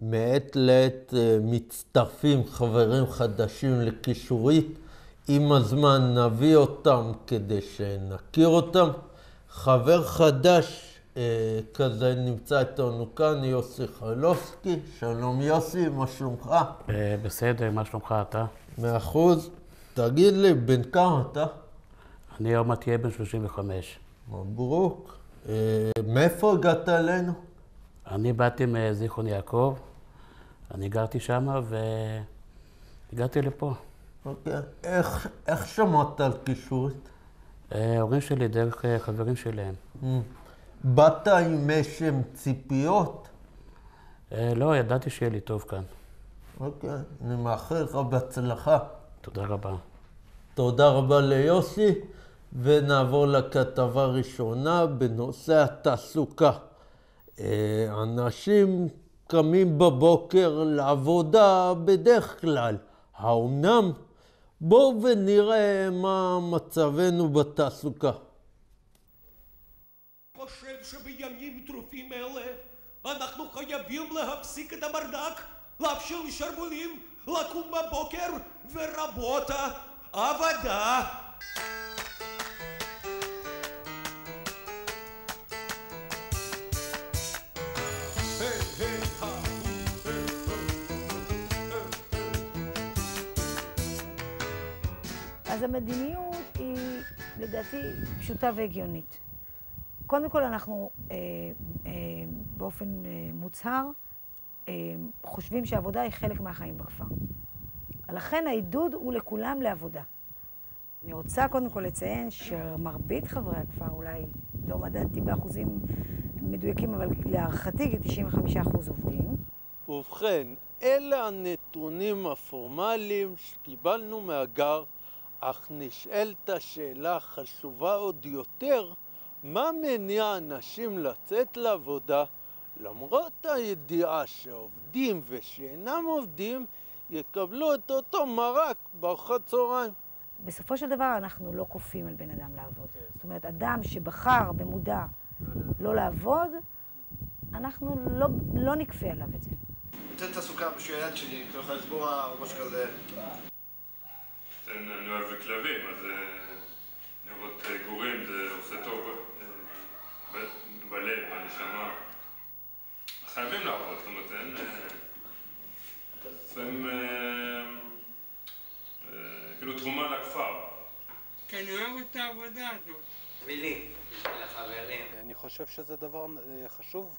מעת לעת מצטרפים חברים חדשים לקישורית. עם הזמן נביא אותם כדי שנכיר אותם. חבר חדש כזה נמצא איתנו כאן, יוסי חלופסקי. שלום יוסי, מה שלומך? בסדר, מה שלומך אתה? 100%. תגיד לי, בן כמה אתה? אני עוד מעט אהיה בן 35. מברוק. מאיפה הגעת אלינו? אני באתי מזיכרון יעקב, אני גרתי שם והגעתי לפה. אוקיי. איך שמעת על קישורית? ההורים שלי דרך חברים שלהם. באת עם איזשהם ציפיות? לא, ידעתי שיהיה לי טוב כאן. אוקיי, אני מאחל לך בהצלחה. תודה רבה. תודה רבה ליוסי, ונעבור לכתבה ראשונה בנושא התעסוקה. אנשים קמים בבוקר לעבודה בדרך כלל. האומנם? בואו ונראה מה מצבנו בתעסוקה. חושב שבימים טרופים אלה אנחנו חייבים להפסיק את הברדק, לאפשר לשרבולים לקום בבוקר ורבות העבודה. אז המדיניות היא, לדעתי, פשוטה והגיונית. קודם כל, אנחנו באופן מוצהר חושבים שהעבודה היא חלק מהחיים בכפר. לכן העידוד הוא לכולם לעבודה. אני רוצה קודם כל לציין שמרבית חברי הכפר, אולי לא מדדתי באחוזים מדויקים, אבל להערכתי 95% עובדים. ובכן, אלה הנתונים הפורמליים שקיבלנו מהגר, אך נשאלת השאלה חשובה עוד יותר, מה מניע אנשים לצאת לעבודה, למרות הידיעה שעובדים ושאינם עובדים יקבלו את אותו מרק בארוחת צהריים? בסופו של דבר אנחנו לא כופים על בן אדם לעבוד. זאת אומרת, אדם שבחר במודע לא לעבוד, אנחנו לא נכפה עליו את זה. נותן תעסוקה בשביל הילד שלי, כאילו לך לצבוע או משהו כזה. אני אוהב כלבים, אז לראות גורים זה עושה טוב בלב, בנשמה. חייבים לעבוד, זאת אומרת, אין כאילו תרומה לכפר. כי אני אוהב את העבודה הזאת. בשבילי, בשביל החברים. אני חושב שזה דבר חשוב.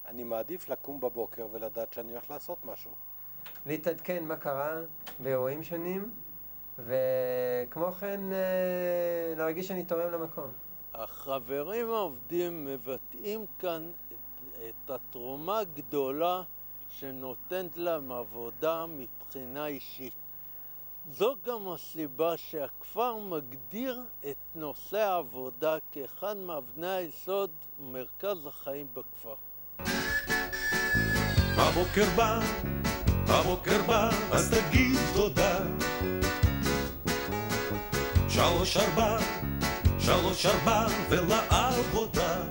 אני מעדיף לקום בבוקר ולדעת שאני הולך לעשות משהו. להתעדכן מה קרה באירועים שונים, וכמו כן להרגיש שאני תורם למקום. החברים העובדים מבטאים כאן את התרומה הגדולה שנותנת להם עבודה מבחינה אישית. זו גם הסיבה שהכפר מגדיר את נושא העבודה כאחד מאבני היסוד ומרכז החיים בכפר. הבוקר בא, אז תגיד תודה. 3-4 ולעבודה.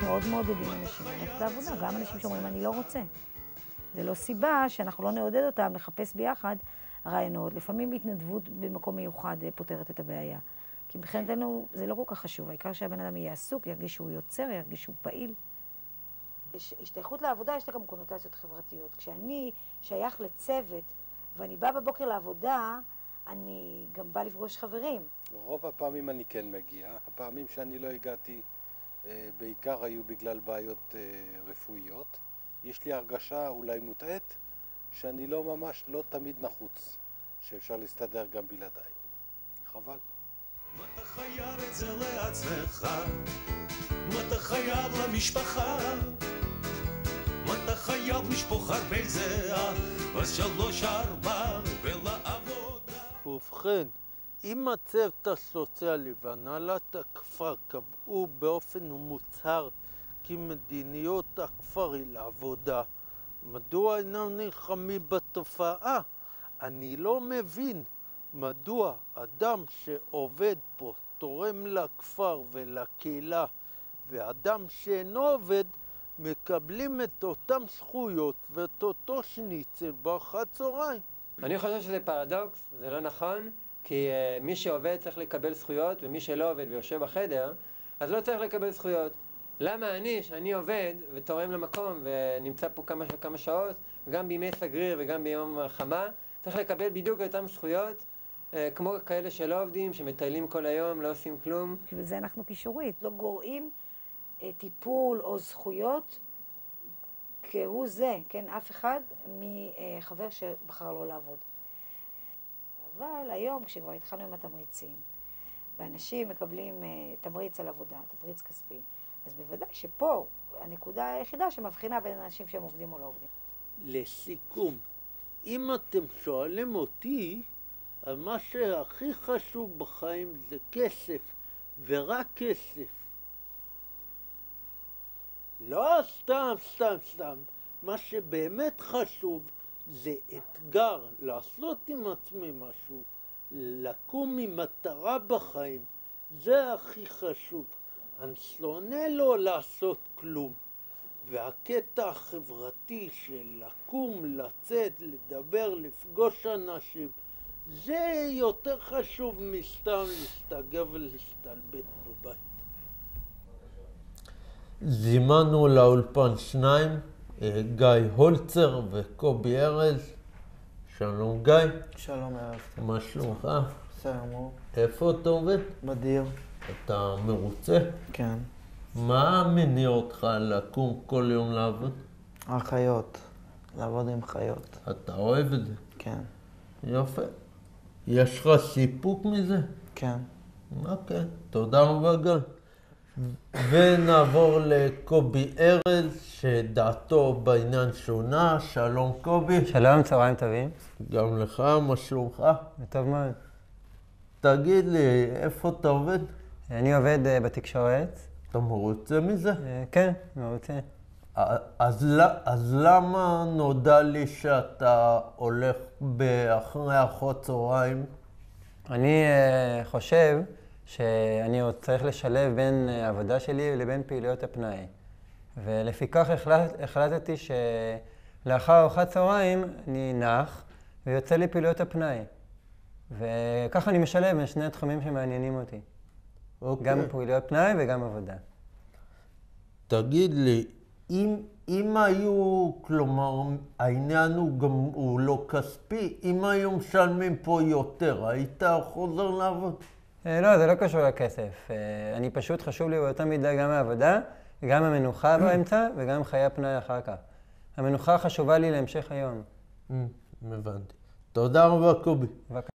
מאוד מעודדים אנשים ללכת לעבודה, גם אנשים שאומרים אני לא רוצה. זה לא סיבה שאנחנו לא נעודד אותם לחפש ביחד רעיונות. לפעמים התנדבות במקום מיוחד פותרת את הבעיה. כי מבחינתנו זה לא כל כך חשוב. העיקר שהבן אדם יהיה עסוק, ירגיש שהוא יוצר, ירגיש שהוא פעיל. השתייכות לעבודה יש לה גם קונוטציות חברתיות. כשאני שייך לצוות ואני באה בבוקר לעבודה, אני גם באה לפגוש חברים. רוב הפעמים אני כן מגיע. הפעמים שאני לא הגעתי בעיקר היו בגלל בעיות רפואיות. יש לי הרגשה אולי מוטעת שאני לא תמיד נחוץ, שאפשר להסתדר גם בלעדיי. חבל. מה אתה חייב את זה לעצמך? מה אתה חייב למשפחה? מה אתה חייב לשפוך הרבה זהה? אז 3-4 ולעבודה. ובכן, אם הצוות הסוציאלי והנהלת הכפר קבעו באופן מוצהר כי מדיניות הכפר היא לעבודה, מדוע אינם נלחמים בתופעה? אני לא מבין מדוע אדם שעובד פה תורם לכפר ולקהילה, ואדם שאינו עובד מקבלים את אותם זכויות ואת אותו שניצל בארוחת צהריים. אני חושב שזה פרדוקס, זה לא נכון, כי מי שעובד צריך לקבל זכויות, ומי שלא עובד ויושב בחדר, אז לא צריך לקבל זכויות. למה אני, שאני עובד ותורם למקום ונמצא פה כמה שעות, גם בימי סגריר וגם ביום חמה, צריך לקבל בדיוק אותם זכויות, כמו כאלה שלא עובדים, שמטיילים כל היום, לא עושים כלום. וזה אנחנו קישורית, לא גורעים טיפול או זכויות כהוא זה, כן, אף אחד מחבר שבחר לא לעבוד. אבל היום, כשכבר התחלנו עם התמריצים, ואנשים מקבלים תמריץ על עבודה, תמריץ כספי, אז בוודאי שפה הנקודה היחידה שמבחינה בין אנשים שהם עובדים או לא עובדים. לסיכום, אם אתם שואלים אותי, מה שהכי חשוב בחיים זה כסף, ורק כסף. לא סתם. מה שבאמת חשוב זה אתגר, לעשות עם עצמי משהו, לקום עם מטרה בחיים. זה הכי חשוב. אני שונא לא לעשות כלום. והקטע החברתי של לקום, לצאת, לדבר, לפגוש אנשים, זה יותר חשוב מסתם להסתגר ולהסתלבט בבית. זימנו לאולפן שניים, גיא הולצר וקובי ארז. שלום גיא. שלום ארז. מה שלומך? בסדר גמור. איפה אתה עובד? בדיר. אתה מרוצה? כן. מה מניע אותך לקום כל יום לעבוד? החיות. לעבוד עם חיות. אתה אוהב את זה? כן. יפה. יש לך סיפוק מזה? כן. אוקיי, תודה רבה גל. ונעבור לקובי ארז, שדעתו בעניין שונה. שלום קובי. שלום, צהריים טובים. גם לך, מה שלומך? טוב מאוד. תגיד לי, איפה אתה עובד? אני עובד בתקשורת. אתה מרוצה מזה? כן, מרוצה. אז למה נודע לי שאתה הולך אחרי אחות צהריים? אני חושב שאני צריך לשלב בין העבודה שלי לבין פעילויות הפנאי. ולפיכך החלטתי שלאחר ארוחת צהריים אני נח ויוצא לי פעילויות הפנאי. וככה אני משלב בין שני התחומים שמעניינים אותי. אוקיי. גם פעילויות פנאי וגם עבודה. תגיד לי, אם היו, כלומר, העניין הוא לא כספי, אם היו משלמים פה יותר, היית חוזר לעבוד? לא, זה לא קשור לכסף. אני פשוט חשוב לי באותה מידה גם העבודה, גם המנוחה באמצע וגם חיי הפנאי אחר כך. המנוחה חשובה לי להמשך היום. הבנתי. תודה רבה קובי.